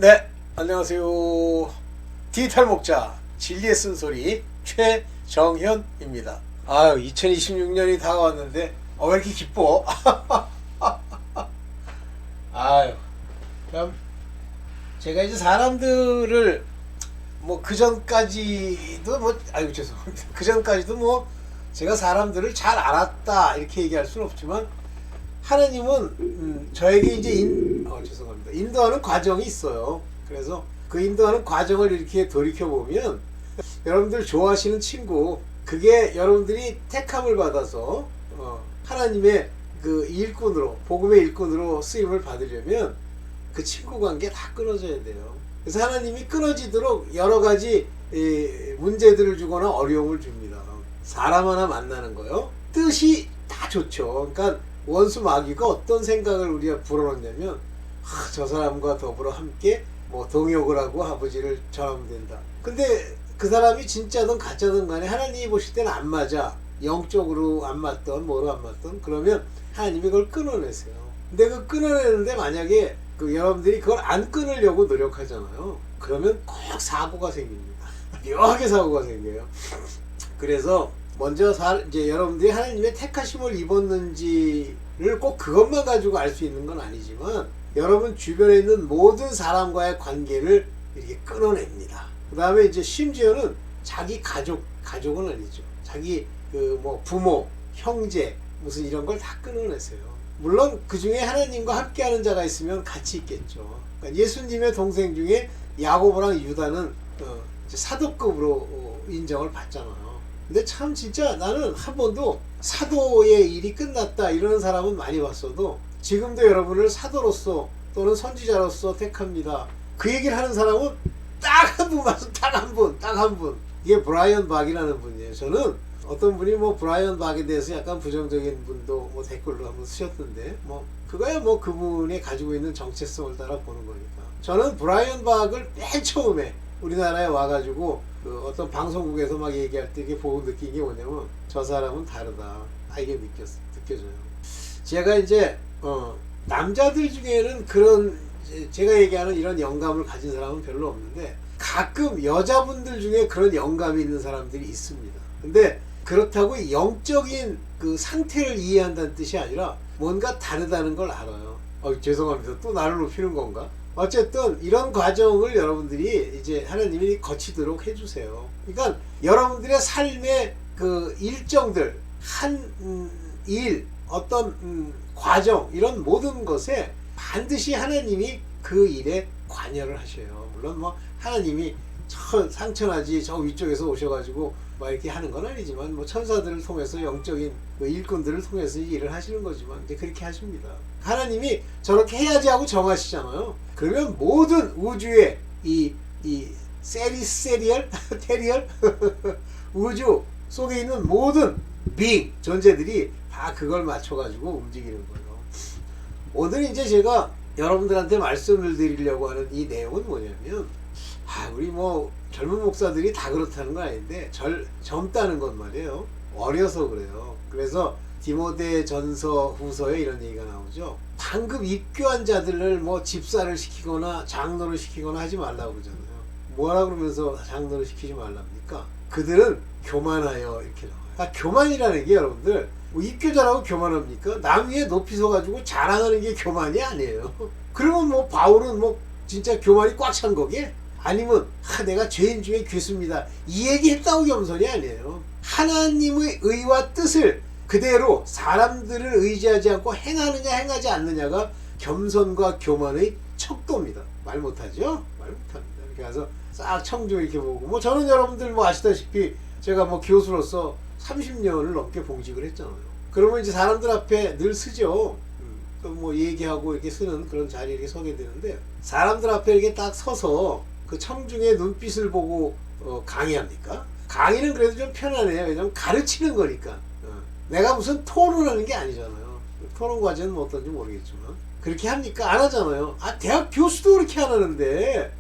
네, 안녕하세요. 디지털 목자 진리의 쓴소리 최정현입니다. 아유, 2026년이 다가왔는데 왜 이렇게 기뻐? 아유, 참 제가 이제 사람들을 뭐 그전까지도 죄송합니다. 그전까지도 제가 사람들을 잘 알았다 이렇게 얘기할 수는 없지만 하나님은 저에게 이제 죄송합니다. 인도하는 과정이 있어요. 그래서 그 인도하는 과정을 이렇게 돌이켜보면 여러분들 좋아하시는 친구, 그게 여러분들이 택함을 받아서 하나님의 그 일꾼으로, 복음의 일꾼으로 쓰임을 받으려면 그 친구 관계 다 끊어져야 돼요. 그래서 하나님이 끊어지도록 여러 가지 문제들을 주거나 어려움을 줍니다. 사람 하나 만나는 거요. 뜻이 다 좋죠. 그러니까 원수 마귀가 어떤 생각을 우리가 불어넣냐면, 저 사람과 더불어 함께 동역을 하고 아버지를 전하면 된다. 근데 그 사람이 진짜든 가짜든 간에 하나님이 보실 때는 안 맞아. 영적으로 안 맞던 뭐로 안 맞던, 그러면 하나님이 그걸 끊어내세요. 근데 그 끊어내는데 만약에 여러분들이 그걸 안 끊으려고 노력하잖아요. 그러면 꼭 사고가 생깁니다. 묘하게 사고가 생겨요. 그래서 먼저 이제 여러분들이 하나님의 택하심을 입었는지를 꼭 그것만 가지고 알 수 있는 건 아니지만, 여러분 주변에 있는 모든 사람과의 관계를 이렇게 끊어냅니다. 그 다음에 이제 심지어는 자기 가족은 아니죠. 자기 부모, 형제, 무슨 이런 걸 다 끊어내세요. 물론 그 중에 하나님과 함께하는 자가 있으면 같이 있겠죠. 그러니까 예수님의 동생 중에 야고보랑 유다는 사도급으로 인정을 받잖아요. 근데 참 진짜 나는 한 번도 사도의 일이 끝났다 이러는 사람은 많이 봤어도, 지금도 여러분을 사도로서 또는 선지자로서 택합니다, 그 얘기를 하는 사람은 딱 한 분 맞아. 딱 한 분. 이게 브라이언 박이라는 분이에요. 저는 어떤 분이 브라이언 박에 대해서 약간 부정적인 분도 댓글로 한번 쓰셨던데, 그거야 그분이 가지고 있는 정체성을 따라 보는 거니까. 저는 브라이언 박을 맨 처음에 우리나라에 와가지고 어떤 방송국에서 막 얘기할 때 이게 보고 느낀 게 뭐냐면, 저 사람은 다르다. 이게 느껴져요. 제가 이제 남자들 중에는 그런, 제가 얘기하는 이런 영감을 가진 사람은 별로 없는데, 가끔 여자분들 중에 그런 영감이 있는 사람들이 있습니다. 근데 그렇다고 영적인 그 상태를 이해한다는 뜻이 아니라 뭔가 다르다는 걸 알아요. 죄송합니다. 또 나를 높이는 건가? 어쨌든 이런 과정을 여러분들이 이제 하나님이 거치도록 해주세요. 그러니까 여러분들의 삶의 그 일정들, 어떤 과정, 이런 모든 것에 반드시 하나님이 그 일에 관여를 하셔요. 물론 하나님이 상천하지 저 위쪽에서 오셔가지고 이렇게 하는 건 아니지만, 천사들을 통해서 영적인 일꾼들을 통해서 일을 하시는 거지만 이제 그렇게 하십니다. 하나님이 저렇게 해야지 하고 정하시잖아요. 그러면 모든 우주의 이 세리얼 우주 속에 있는 모든 존재들이 다 그걸 맞춰가지고 움직이는 거예요. 오늘 이제 제가 여러분들한테 말씀을 드리려고 하는 이 내용은 뭐냐면, 우리 젊은 목사들이 다 그렇다는 건 아닌데, 젊다는 건 말이에요. 어려서 그래요. 그래서 디모데 전서 후서에 이런 얘기가 나오죠. 방금 입교한 자들을 집사를 시키거나 장로를 시키거나 하지 말라고 그러잖아요. 뭐라 그러면서 장로를 시키지 말랍니까? 그들은 교만하여 이렇게 나와요. 교만이라는 게 여러분들, 입교자라고 교만합니까? 남 위에 높이 서가지고 자랑하는 게 교만이 아니에요. 그러면 바울은 진짜 교만이 꽉 찬 거게? 아니면 내가 죄인 중에 괴수입니다, 이 얘기 했다고 겸손이 아니에요. 하나님의 의와 뜻을 그대로 사람들을 의지하지 않고 행하느냐 행하지 않느냐가 겸손과 교만의 척도입니다. 말 못하죠? 말 못합니다. 이렇게 가서 싹 청중 이렇게 보고, 저는 여러분들 아시다시피 제가 교수로서 30년을 넘게 봉직을 했잖아요. 그러면 이제 사람들 앞에 늘 쓰죠. 또 얘기하고 이렇게 쓰는 그런 자리에 이렇게 서게 되는데, 사람들 앞에 이렇게 딱 서서 그 청중의 눈빛을 보고 강의합니까? 강의는 그래도 좀 편하네요. 왜냐면 가르치는 거니까. 내가 무슨 토론하는 게 아니잖아요. 토론 과제는 어떤지 모르겠지만 그렇게 합니까? 안 하잖아요. 대학 교수도 그렇게 안 하는데,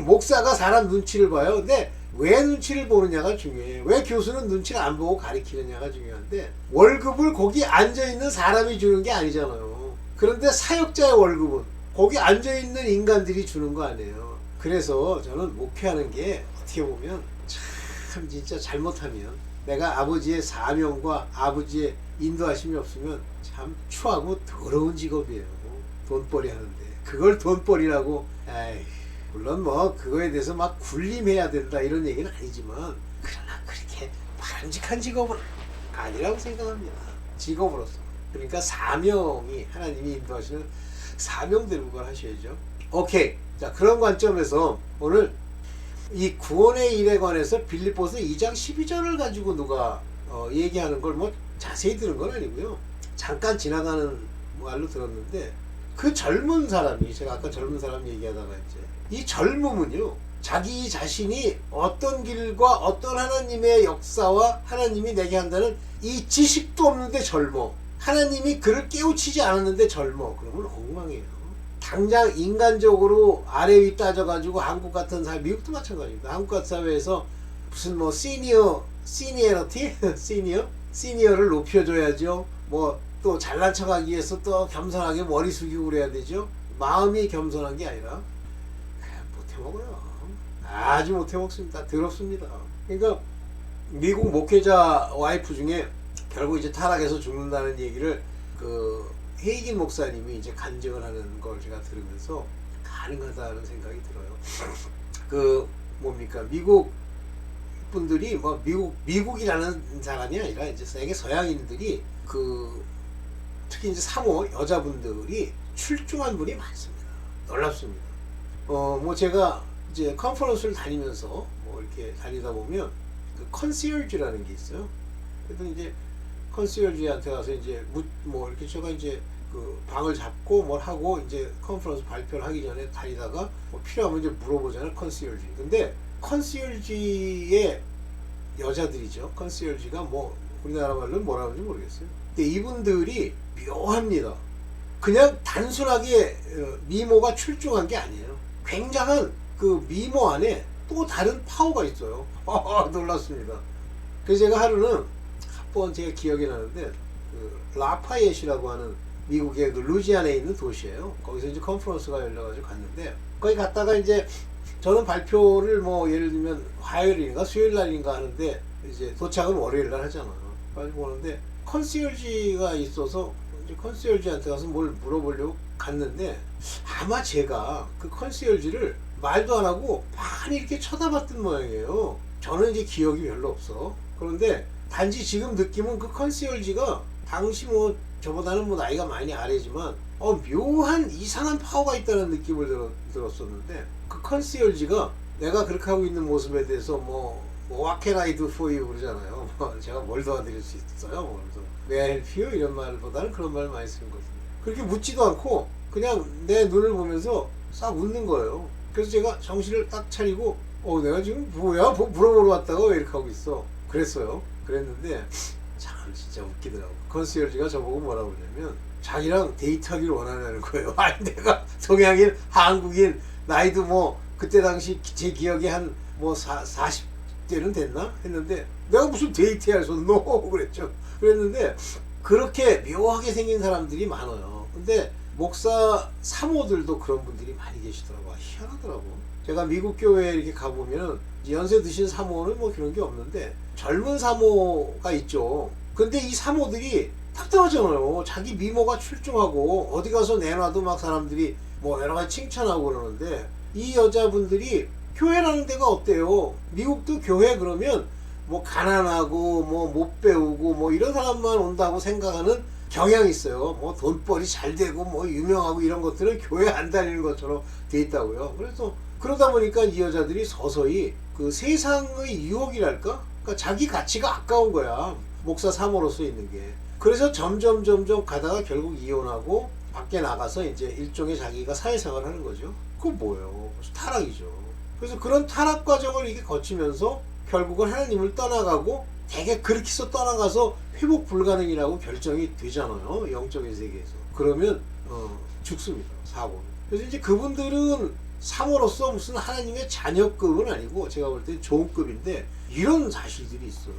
목사가 사람 눈치를 봐요. 근데 왜 눈치를 보느냐가 중요해요. 왜 교수는 눈치를 안 보고 가르치느냐가 중요한데, 월급을 거기 앉아있는 사람이 주는 게 아니잖아요. 그런데 사역자의 월급은 거기 앉아있는 인간들이 주는 거 아니에요. 그래서 저는 목회하는 게 어떻게 보면 참 진짜 잘못하면 내가 아버지의 사명과 아버지의 인도하심이 없으면 참 추하고 더러운 직업이에요. 돈벌이 하는데 그걸 돈벌이라고. 에이, 물론 뭐 그거에 대해서 막 군림해야 된다 이런 얘기는 아니지만 그러나 그렇게 바람직한 직업은 아니라고 생각합니다. 직업으로서. 그러니까 사명이 하나님이 인도하시는 사명대로 그걸 하셔야죠. 오케이. 자, 그런 관점에서 오늘 이 구원의 일에 관해서 빌립보서 2장 12절을 가지고 누가 얘기하는 걸 뭐 자세히 들은 건 아니고요. 잠깐 지나가는 말로 들었는데 그 젊은 사람이, 제가 아까 젊은 사람 얘기하다가 이제 이 젊음은요, 자기 자신이 어떤 길과 어떤 하나님의 역사와 하나님이 내게 한다는 이 지식도 없는데 젊어. 하나님이 그를 깨우치지 않았는데 젊어. 그러면 엉망이에요. 당장 인간적으로 아래 위 따져가지고 한국 같은 사회, 미국도 마찬가지입니다. 한국 같은 사회에서 무슨 뭐 시니어리티? 시니어를 높여줘야죠. 뭐 또 잘난 척하기 위해서 또 겸손하게 머리 숙이고 그래야 되죠. 마음이 겸손한 게 아니라 못해먹어요. 아주 못해먹습니다. 더럽습니다. 그러니까 미국 목회자 와이프 중에 결국 이제 타락해서 죽는다는 얘기를 그 헤이긴 목사님이 이제 간증을 하는 걸 제가 들으면서 가능하다는 생각이 들어요. 그 뭡니까, 미국 분들이 뭐 미국이라는 사람이 아니라 이제 세계 서양인들이 그 특히 이제 사모 여자분들이 출중한 분이 많습니다. 놀랍습니다. 뭐 제가 이제 컨퍼런스를 다니면서 뭐 이렇게 다니다 보면 그 컨시얼지라는 게 있어요. 그래서 이제 컨시얼지한테 가서 이제 뭐 이렇게 제가 이제 그 방을 잡고 뭘 하고 이제 컨퍼런스 발표를 하기 전에 다니다가 뭐 필요하면 이제 물어보잖아요. 컨시얼지. 근데 컨시얼지의 여자들이죠. 컨시얼지가 뭐 우리나라 말로는 뭐라 그러는지 모르겠어요. 근데 이분들이 묘합니다. 그냥 단순하게 미모가 출중한 게 아니에요. 굉장한 그 미모 안에 또 다른 파워가 있어요. 놀랐습니다. 그래서 제가 하루는 한번 제가 기억이 나는데 그 라파옅이라고 하는 미국의 그 루지안에 있는 도시예요. 거기서 이제 컨퍼런스가 열려가지고 갔는데 거기 갔다가 이제 저는 발표를 뭐 예를 들면 화요일인가 수요일날인가 하는데 이제 도착은 월요일날 하잖아요. 가지고 오는데 컨시얼지가 있어서 이제 컨시얼지한테 가서 뭘 물어보려고 갔는데 아마 제가 그 컨시얼지를 말도 안 하고 많이 이렇게 쳐다봤던 모양이에요. 저는 이제 기억이 별로 없어. 그런데 단지 지금 느낌은 그 컨시얼지가 당시 뭐 저보다는 뭐 나이가 많이 아래지만 묘한 이상한 파워가 있다는 느낌을 들었었는데 그 컨시얼지가 내가 그렇게 하고 있는 모습에 대해서 뭐 What can I do for you 그러잖아요. 제가 뭘 도와드릴 수 있어요. 그래서 May I help you? 이런 말보다는 그런 말을 많이 쓰는 거거든요. 그렇게 묻지도 않고 그냥 내 눈을 보면서 싹 웃는 거예요. 그래서 제가 정신을 딱 차리고 내가 지금 뭐야? 물어보러 왔다가 왜 이렇게 하고 있어? 그랬어요. 그랬는데 참 진짜 웃기더라고. 컨시얼지가 저보고 뭐라고 그러냐면 자기랑 데이트하기를 원하는 거예요. 아니 내가 동양인, 한국인, 나이도 뭐 그때 당시 제 기억에 한 뭐 40대는 됐나? 했는데 내가 무슨 데이트할 수 없노? 그랬죠. 그랬는데 그렇게 묘하게 생긴 사람들이 많아요. 근데 목사 사모들도 그런 분들이 많이 계시더라고요. 희한하더라고. 제가 미국 교회에 이렇게 가보면 연세 드신 사모는 뭐 그런 게 없는데 젊은 사모가 있죠. 근데 이 사모들이 답답하잖아요. 자기 미모가 출중하고 어디 가서 내놔도 막 사람들이 뭐 여러 가지 칭찬하고 그러는데 이 여자분들이 교회라는 데가 어때요? 미국도 교회 그러면 뭐 가난하고 뭐 못 배우고 뭐 이런 사람만 온다고 생각하는 경향이 있어요. 뭐 돈벌이 잘 되고 뭐 유명하고 이런 것들은 교회 안 다니는 것처럼 돼 있다고요. 그래서 그러다 보니까 이 여자들이 서서히 그 세상의 유혹이랄까? 그러니까 자기 가치가 아까운 거야. 목사 사모로서 있는 게. 그래서 점점 가다가 결국 이혼하고 밖에 나가서 이제 일종의 자기가 사회생활을 하는 거죠. 그건 뭐예요? 타락이죠. 그래서 그런 타락 과정을 이게 거치면서 결국은 하나님을 떠나가고 되게 그렇게 해서 떠나가서 회복 불가능이라고 결정이 되잖아요. 영적인 세계에서. 그러면 죽습니다. 사고는. 그래서 이제 그분들은 사모로서 무슨 하나님의 자녀급은 아니고 제가 볼 때 좋은 급인데 이런 사실들이 있어요.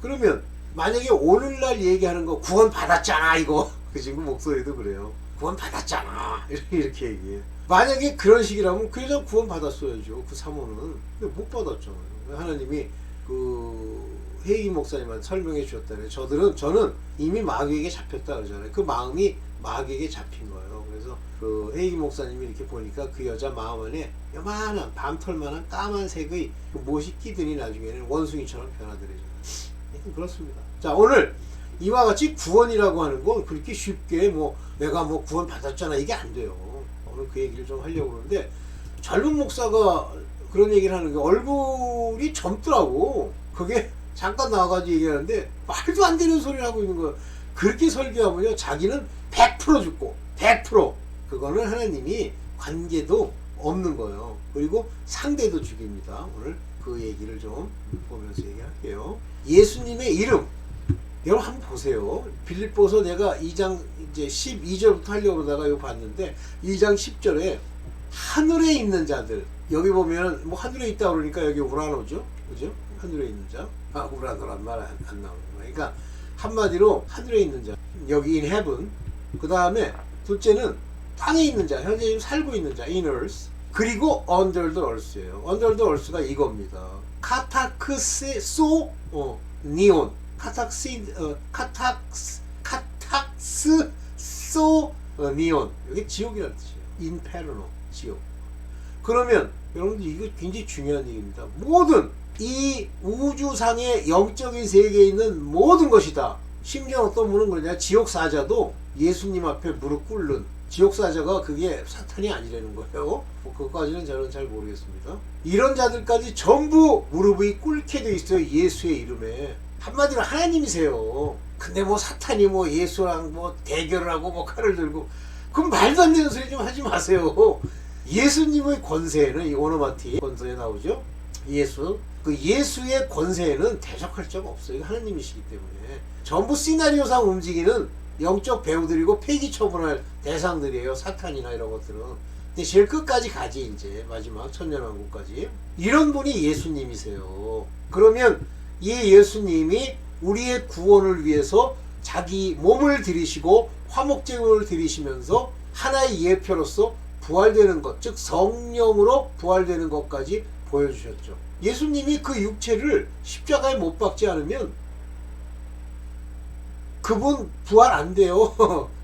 그러면 만약에 오늘날 얘기하는 거 구원 받았잖아 이거 그 친구 목소리도 그래요. 구원 받았잖아. 이렇게 얘기해. 만약에 그런 식이라면 그 여자 구원 받았어야죠. 그 사모는. 근데 못 받았잖아요. 하나님이 그 헤이기 목사님한테 설명해 주셨다네. 저는 이미 마귀에게 잡혔다 그러잖아요. 그 마음이 마귀에게 잡힌 거예요. 그래서 그 헤이기 목사님이 이렇게 보니까 그 여자 마음 안에 요만한 밤털만한 까만색의 그 못이 끼더니 나중에는 원숭이처럼 변하더래요. 그렇습니다. 자, 오늘 이와 같이 구원이라고 하는 건 그렇게 쉽게 뭐 내가 뭐 구원 받았잖아 이게 안 돼요. 오늘 그 얘기를 좀 하려고 그러는데 젊은 목사가 그런 얘기를 하는 게 얼굴이 젊더라고. 그게 잠깐 나와가지고 얘기하는데 말도 안 되는 소리를 하고 있는 거예요. 그렇게 설교하면요 자기는 100% 죽고 100% 그거는 하나님이 관계도 없는 거예요. 그리고 상대도 죽입니다. 오늘 그 얘기를 좀 보면서 얘기할게요. 예수님의 이름 여러분 한번 보세요. 빌립보서 내가 2장 이제 12절부터 하려고 그러다가 이거 봤는데 2장 10절에 하늘에 있는 자들 여기 보면 뭐 하늘에 있다 그러니까 여기 우라노죠. 그죠? 하늘에 있는 자. 우라노란 말 안 나오는 거예요. 그러니까 한마디로 하늘에 있는 자. 여기 in heaven. 그 다음에 둘째는 땅에 있는 자. 현재 지금 살고 있는 자. in earth. 그리고 under the earth예요. under the earth가 이겁니다. 카타크스 소 니온. 카탁스 소 니온. 이게 지옥이라는 뜻이에요. 인페르노 지옥. 그러면 여러분들 이거 굉장히 중요한 얘기입니다. 모든 이 우주상의 영적인 세계에 있는 모든 것이다. 심지어 어떤 분은 그러냐 지옥 사자도 예수님 앞에 무릎 꿇는 지옥 사자가 그게 사탄이 아니라는 거예요. 뭐 그것까지는 저는 잘 모르겠습니다. 이런 자들까지 전부 무릎이 꿇게 돼 있어요. 예수의 이름에. 한마디로 하나님이세요. 근데 뭐 사탄이 뭐 예수랑 뭐 대결을 하고 뭐 칼을 들고 그럼 말도 안 되는 소리 좀 하지 마세요. 예수님의 권세에는 이 오노마티 권세에 나오죠. 그 예수의 권세에는 대적할 자가 없어요. 이거 하나님이시기 때문에 전부 시나리오상 움직이는 영적 배우들이고 폐기 처분할 대상들이에요. 사탄이나 이런 것들은. 근데 제일 끝까지 가지 이제 마지막 천년왕국까지. 이런 분이 예수님이세요. 그러면 이 예수님이 우리의 구원을 위해서 자기 몸을 들이시고 화목제물을 드리시면서 하나의 예표로서 부활되는 것, 즉 성령으로 부활되는 것까지 보여주셨죠. 예수님이 그 육체를 십자가에 못 박지 않으면 그분 부활 안 돼요.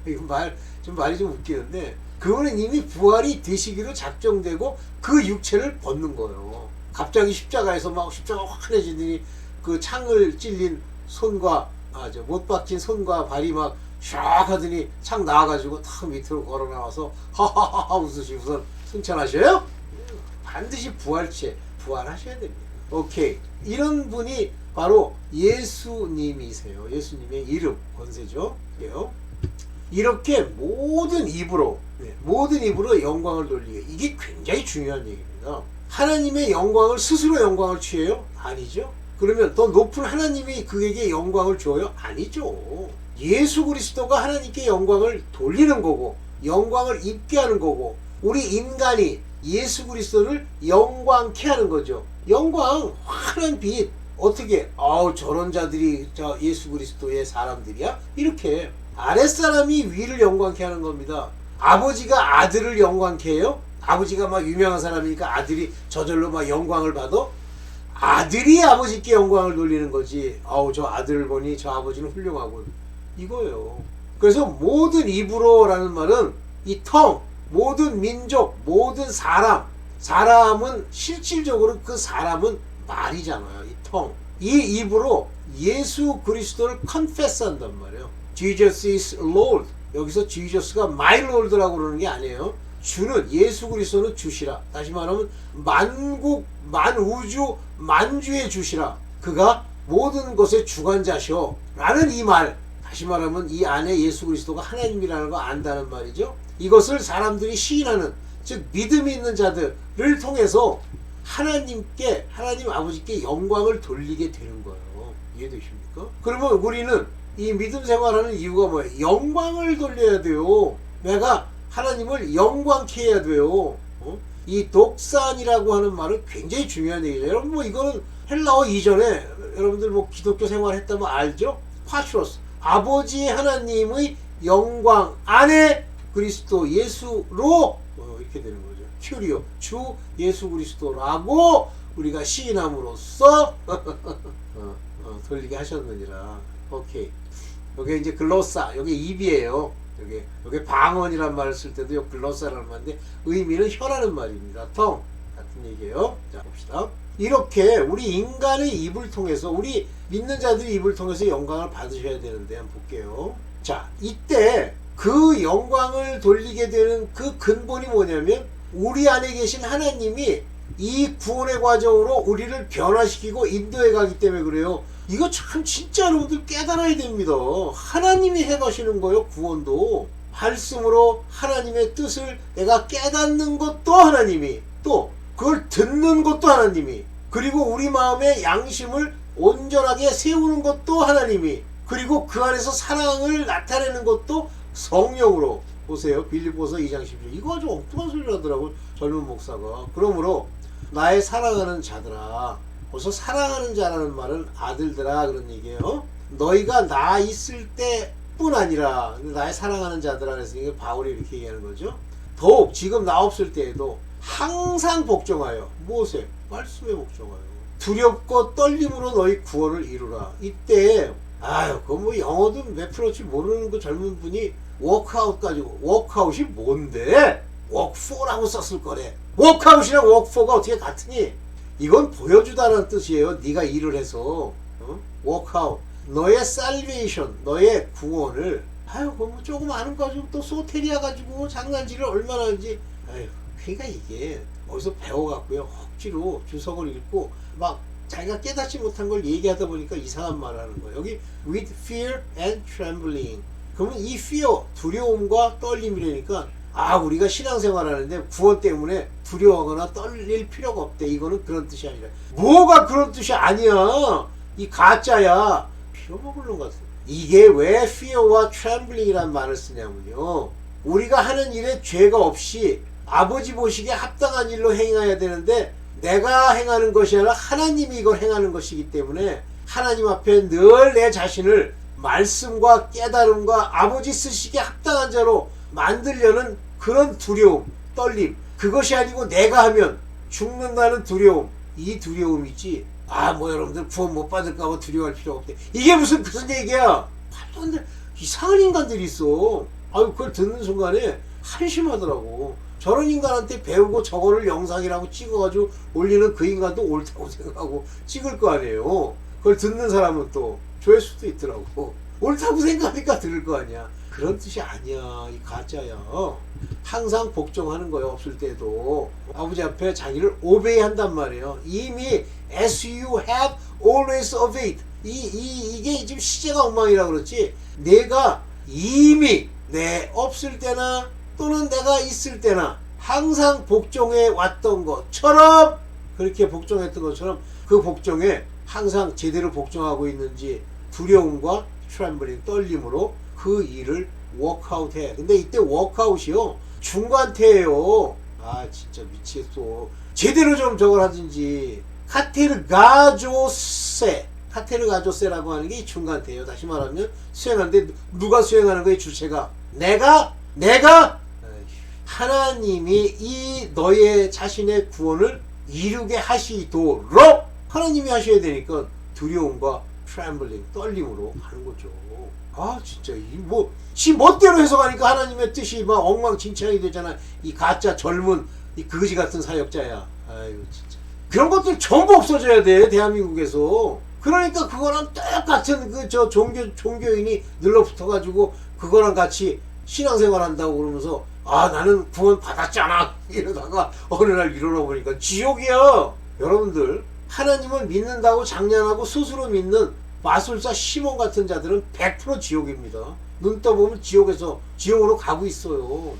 이거 말이 좀 웃기는데 그분은 이미 부활이 되시기로 작정되고 그 육체를 벗는 거예요. 갑자기 십자가에서 막 십자가 환해지더니 그 창을 찔린 손과 못 박힌 손과 발이 막 샥 하더니 창 나와가지고 탁 밑으로 걸어 나와서 하하하하 웃으시고선 승천하셔요? 반드시 부활하셔야 됩니다. 오케이. 이런 분이 바로 예수님이세요. 예수님의 이름, 권세죠. 이렇게 모든 입으로 영광을 돌리게. 이게 굉장히 중요한 얘기입니다. 하나님의 영광을 스스로 영광을 취해요? 아니죠. 그러면 더 높은 하나님이 그에게 영광을 줘요? 아니죠. 예수 그리스도가 하나님께 영광을 돌리는 거고 영광을 입게 하는 거고 우리 인간이 예수 그리스도를 영광케 하는 거죠. 영광, 환한 빛. 어떻게 저런 자들이 예수 그리스도의 사람들이야? 이렇게 아랫사람이 위를 영광케 하는 겁니다. 아버지가 아들을 영광케 해요? 아버지가 막 유명한 사람이니까 아들이 저절로 막 영광을 받아? 아들이 아버지께 영광을 돌리는 거지. 저 아들을 보니 저 아버지는 훌륭하군. 이거예요. 그래서 모든 입으로라는 말은 이 텅, 모든 민족, 모든 사람은 실질적으로 그 사람은 말이잖아요. 이 텅. 이 입으로 예수 그리스도를 confess 한단 말이에요. Jesus is Lord. 여기서 Jesus가 my Lord라고 그러는 게 아니에요. 주는 예수 그리스도는 주시라. 다시 말하면 만국, 만우주, 만주의 주시라. 그가 모든 것의 주관자셔. 라는 이 말. 다시 말하면 이 안에 예수 그리스도가 하나님이라는 거 안다는 말이죠. 이것을 사람들이 시인하는, 즉 믿음이 있는 자들을 통해서 하나님 아버지께 영광을 돌리게 되는 거예요. 이해되십니까? 그러면 우리는 이 믿음 생활하는 이유가 뭐예요? 영광을 돌려야 돼요. 내가 하나님을 영광케 해야 돼요. 이 독산이라고 하는 말은 굉장히 중요한 얘기죠. 여러분 뭐 이거는 헬라어 이전에 여러분들 뭐 기독교 생활했다면 알죠? 파슈로스. 아버지 하나님의 영광 안에 그리스도 예수로 이렇게 되는 거죠. 큐리오, 주 예수 그리스도라고 우리가 시인함으로써 돌리게 하셨느니라. 오케이. 여기 이제 글로사, 여기 입이에요. 여기 방언이란 말을 쓸 때도 요 글로사라는 말인데 의미는 혀라는 말입니다. 텅 같은 얘기예요. 자 봅시다. 이렇게 우리 인간의 입을 통해서 우리 믿는 자들의 입을 통해서 영광을 받으셔야 되는데 한번 볼게요. 자 이때 그 영광을 돌리게 되는 그 근본이 뭐냐면 우리 안에 계신 하나님이 이 구원의 과정으로 우리를 변화시키고 인도해 가기 때문에 그래요. 이거 참 진짜 여러분들 깨달아야 됩니다. 하나님이 해가시는 거예요. 구원도 말씀으로 하나님의 뜻을 내가 깨닫는 것도 하나님이, 또 그걸 듣는 것도 하나님이, 그리고 우리 마음의 양심을 온전하게 세우는 것도 하나님이, 그리고 그 안에서 사랑을 나타내는 것도 성령으로. 보세요. 빌립보서 2장 10절. 이거 아주 엉뚱한 소리를 하더라고 젊은 목사가. 그러므로 나의 사랑하는 자들아, 벌써 사랑하는 자라는 말은 아들들아 그런 얘기예요. 너희가 나 있을 때뿐 아니라 나의 사랑하는 자들아 그래서 이게 바울이 이렇게 얘기하는 거죠. 더욱 지금 나 없을 때에도 항상 복종하여. 무엇에? 말씀에 복종하여 두렵고 떨림으로 너희 구원을 이루라. 이때 그거 뭐 영어도 몇 프로치 모르는 그 젊은 분이 워크아웃 가지고, 워크아웃이 뭔데? 워크포라고 썼을 거래. 워크아웃이랑 워크포가 어떻게 같으니? 이건 보여주다는 뜻이에요. 네가 일을 해서 워크아웃, 너의 살베이션, 너의 구원을. 그거 뭐 조금 아는 거 가지고 또 소테리아 가지고 장난질을 얼마나 하는지. 그러니까 이게 어디서 배워갖고요 억지로 주석을 읽고 막 자기가 깨닫지 못한 걸 얘기하다 보니까 이상한 말을 하는 거예요. 여기 with fear and trembling. 그러면 이 fear, 두려움과 떨림이라니까 우리가 신앙생활 하는데 구원 때문에 두려워하거나 떨릴 필요가 없대. 이거는 그런 뜻이 아니라. 뭐가 그런 뜻이 아니야. 이 가짜야. 피워먹을 놈 같아. 이게 왜 fear와 trembling이란 말을 쓰냐면요. 우리가 하는 일에 죄가 없이 아버지 보시기에 합당한 일로 행해야 되는데 내가 행하는 것이 아니라 하나님이 이걸 행하는 것이기 때문에 하나님 앞에 늘 내 자신을 말씀과 깨달음과 아버지 쓰시기에 합당한 자로 만들려는 그런 두려움, 떨림. 그것이 아니고 내가 하면 죽는다는 두려움. 이 두려움이지. 뭐 여러분들 구원 못 받을까 봐 두려워할 필요가 없대. 이게 무슨 얘기야. 말도 안 돼. 이상한 인간들이 있어. 그걸 듣는 순간에 한심하더라고. 저런 인간한테 배우고 저거를 영상이라고 찍어가지고 올리는 그 인간도 옳다고 생각하고 찍을 거 아니에요. 그걸 듣는 사람은 또 조회수도 있더라고. 옳다고 생각하니까 들을 거 아니야. 그런 뜻이 아니야. 이 가짜야. 항상 복종하는 거예요. 없을 때도 아버지 앞에 자기를 오베이 한단 말이에요. 이미 as you have always obeyed. 이게 지금 시제가 엉망이라 그렇지. 내가 이미 내 없을 때나 또는 내가 있을 때나 항상 복종해 왔던 것처럼, 그렇게 복종했던 것처럼 그 복종에 항상 제대로 복종하고 있는지 두려움과 트램블링, 떨림으로 그 일을 워크아웃 해. 근데 이때 워크아웃이요 중간태예요. 진짜 미치겠어. 제대로 좀 저걸 하든지. 카테르가조세라고 하는 게 중간태예요. 다시 말하면 수행하는데 누가 수행하는 거예요? 주체가 내가 하나님이 이 너의 자신의 구원을 이루게 하시도록 하나님이 하셔야 되니까 두려움과 트램블링, 떨림으로 하는 거죠. 진짜 지 멋대로 해석하니까 하나님의 뜻이 막 엉망진창이 되잖아. 이 가짜 젊은 이 거지 같은 사역자야. 진짜 그런 것들 전부 없어져야 돼 대한민국에서. 그러니까 그거랑 똑같은 종교인이 늘러붙어가지고 그거랑 같이 신앙생활 한다고 그러면서 나는 구원 받았잖아 이러다가 어느 날 일어나 보니까 지옥이야. 여러분들 하나님을 믿는다고 장난하고 스스로 믿는 마술사 시몬 같은 자들은 100% 지옥입니다. 눈 떠보면 지옥으로 가고 있어요.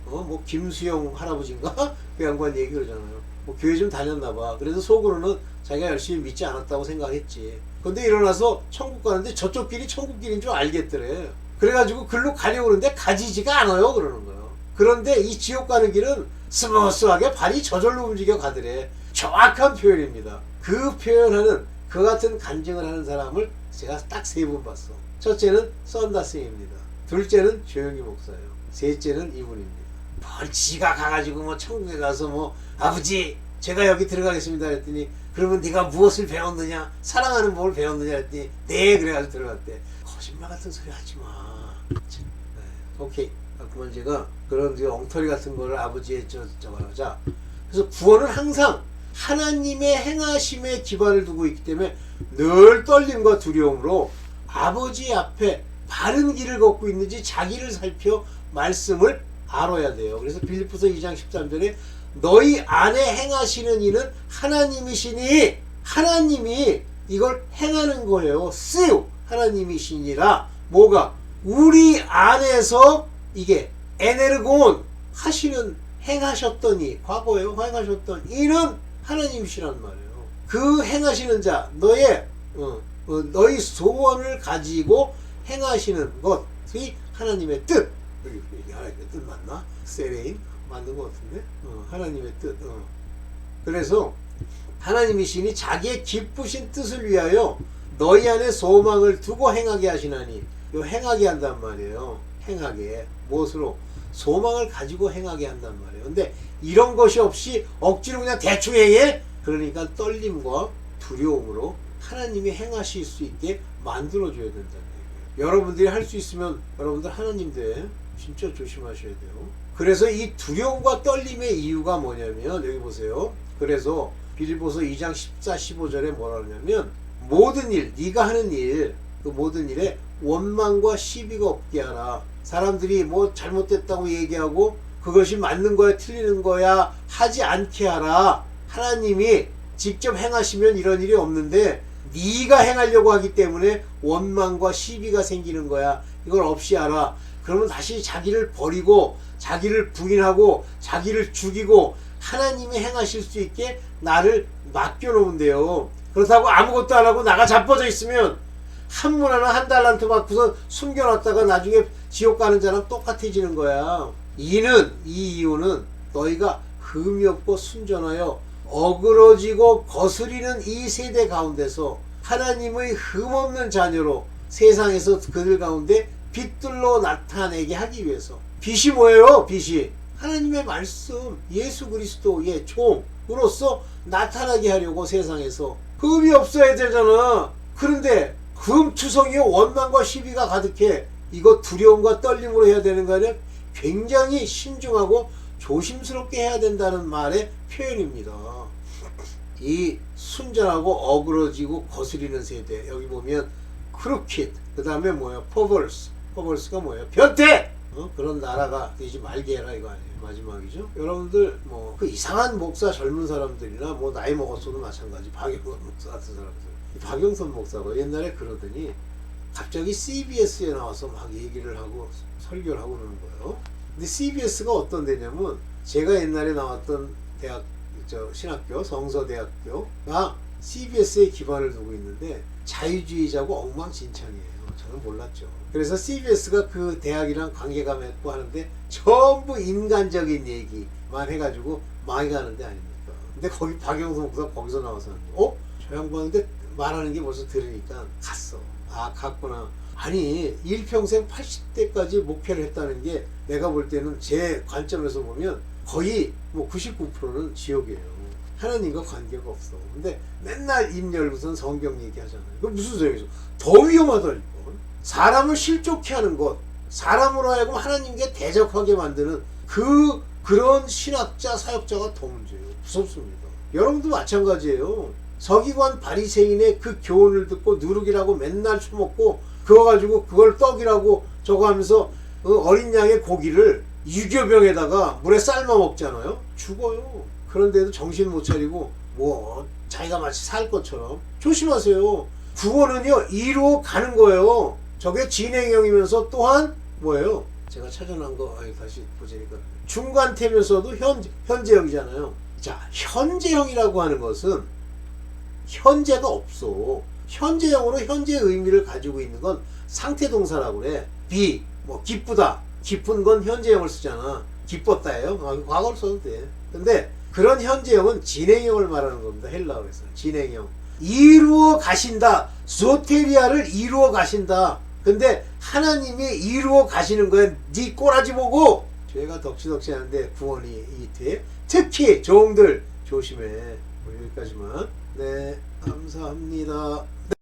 뭐 김수영 할아버지인가? 그 양반 얘기 그러잖아요. 뭐 교회 좀 다녔나봐. 그래서 속으로는 자기가 열심히 믿지 않았다고 생각했지. 근데 일어나서 천국 가는데 저쪽 길이 천국 길인 줄 알겠더래. 그래가지고 글로 가려고 그러는데 가지지가 않아요 그러는 거예요. 그런데 이 지옥 가는 길은 스무스하게 발이 저절로 움직여 가더래. 정확한 표현입니다. 그 표현하는 그 같은 간증을 하는 사람을 제가 딱 3분 봤어. 첫째는 썬다스입니다. 둘째는 조영기 목사예요. 셋째는 이분입니다. 뭘 지가 가가지고 뭐 천국에 가서 뭐 아버지 제가 여기 들어가겠습니다 했더니 그러면 네가 무엇을 배웠느냐 사랑하는 법을 배웠느냐 했더니 네 그래가지고 들어갔대. 거짓말 같은 소리 하지마. 오케이. 그만 제가 그런 엉터리 같은 거를 아버지의 자 그래서 구원은 항상 하나님의 행하심에 기반을 두고 있기 때문에 늘 떨림과 두려움으로 아버지 앞에 바른 길을 걷고 있는지 자기를 살펴 말씀을 알아야 돼요. 그래서 빌립보서 2장 13절에 너희 안에 행하시는 이는 하나님이시니 하나님이 이걸 행하는 거예요. 쓰요 하나님이시니라. 뭐가? 우리 안에서 이게 에네르곤 하시는 행하셨더니 과거에요. 행하셨던 이는 하나님이시란 말이에요. 그 행하시는 자 너의 너희 소원을 가지고 행하시는 것이 하나님의 뜻. 이게 하나님의 뜻 맞나? 세레인 맞는 것 같은데? 하나님의 뜻. 그래서 하나님이시니 자기의 기쁘신 뜻을 위하여 너희 안에 소망을 두고 행하게 하시나니. 요 행하게 한단 말이에요. 행하게. 무엇으로? 소망을 가지고 행하게 한단 말이에요. 근데 이런 것이 없이 억지로 그냥 대충 행해? 그러니까 떨림과 두려움으로 하나님이 행하실 수 있게 만들어줘야 된다는 얘기예요. 여러분들이 할 수 있으면 여러분들 하나님 돼. 진짜 조심하셔야 돼요. 그래서 이 두려움과 떨림의 이유가 뭐냐면 여기 보세요. 그래서 빌립보서 2장 14, 15절에 뭐라 하냐면 모든 일, 네가 하는 일, 그 모든 일에 원망과 시비가 없게 하라. 사람들이 뭐 잘못됐다고 얘기하고 그것이 맞는 거야 틀리는 거야 하지 않게 하라. 하나님이 직접 행하시면 이런 일이 없는데 네가 행하려고 하기 때문에 원망과 시비가 생기는 거야. 이걸 없이 하라. 그러면 다시 자기를 버리고 자기를 부인하고 자기를 죽이고 하나님이 행하실 수 있게 나를 맡겨놓은대요. 그렇다고 아무것도 안 하고 나가 자빠져 있으면 한 문 하나 한 달란트 받고서 숨겨놨다가 나중에 지옥 가는 자랑 똑같아지는 거야. 이 이유는 너희가 흠이 없고 순전하여 어그러지고 거스리는 이 세대 가운데서 하나님의 흠없는 자녀로 세상에서 그들 가운데 빛들로 나타내게 하기 위해서. 빛이 뭐예요? 빛이 하나님의 말씀 예수 그리스도의 종으로서 나타나게 하려고 세상에서. 흠이 없어야 되잖아. 그런데 흠투성이요 원망과 시비가 가득해. 이거 두려움과 떨림으로 해야 되는 거 아니야? 굉장히 신중하고 조심스럽게 해야 된다는 말의 표현입니다. 이 순전하고 어그러지고 거스리는 세대. 여기 보면 크루킷, 그 다음에 뭐야? 퍼벌스가 뭐예요? 변태! 그런 나라가 되지 말게 해라 이거 아니에요. 마지막이죠. 여러분들 뭐 그 이상한 목사 젊은 사람들이나 뭐 나이 먹었어도 마찬가지. 박영선 목사 같은 사람들. 박영선 목사가 옛날에 그러더니 갑자기 CBS에 나와서 막 얘기를 하고 설교를 하고 그러는 거예요. 근데 CBS가 어떤 데냐면 제가 옛날에 나왔던 대학 신학교 성서대학교가 CBS에 기반을 두고 있는데 자유주의자고 엉망진창이에요. 저는 몰랐죠. 그래서 CBS가 그 대학이랑 관계가 맺고 하는데 전부 인간적인 얘기만 해가지고 망해가는 데 아닙니까? 근데 거기 박영선 목사 거기서 나와서 저 양반인데 말하는 게 벌써 들으니까 갔어. 아 갔구나. 아니 일평생 80대까지 목회를 했다는 게 내가 볼 때는 제 관점에서 보면 거의 뭐 99%는 지옥이에요. 하나님과 관계가 없어. 근데 맨날 입 열고선 성경 얘기하잖아요. 그 무슨 소리죠? 더 위험하다니까. 사람을 실족해 하는 것, 사람으로 하여금 하나님께 대적하게 만드는 그런 신학자 사역자가 더 문제예요. 무섭습니다. 여러분도 마찬가지예요. 서기관 바리새인의 그 교훈을 듣고 누룩이라고 맨날 처먹고 그거 가지고 그걸 떡이라고 저거 하면서 어린 양의 고기를 유교병에다가 물에 삶아 먹잖아요. 죽어요. 그런데도 정신 못 차리고 뭐 자기가 마치 살 것처럼. 조심하세요. 구원은요 이루어 가는 거예요. 저게 진행형이면서 또한 뭐예요? 제가 찾아놓은 거 다시 보자니까 중간태면서도 현재형이잖아요. 자, 현재형이라고 하는 것은 현재가 없어. 현재형으로 현재의 의미를 가지고 있는 건 상태동사라고 그래. be, 뭐 기쁘다. 기쁜 건 현재형을 쓰잖아. 기뻤다예요. 과거를 써도 돼. 근데 그런 현재형은 진행형을 말하는 겁니다. 헬라어에서. 진행형. 이루어 가신다. 소테리아를 이루어 가신다. 근데 하나님이 이루어 가시는 거야. 네 꼬라지 보고 죄가 덕지덕지 하는데 구원이 돼. 특히 종들 조심해. 여기까지만. 네, 감사합니다.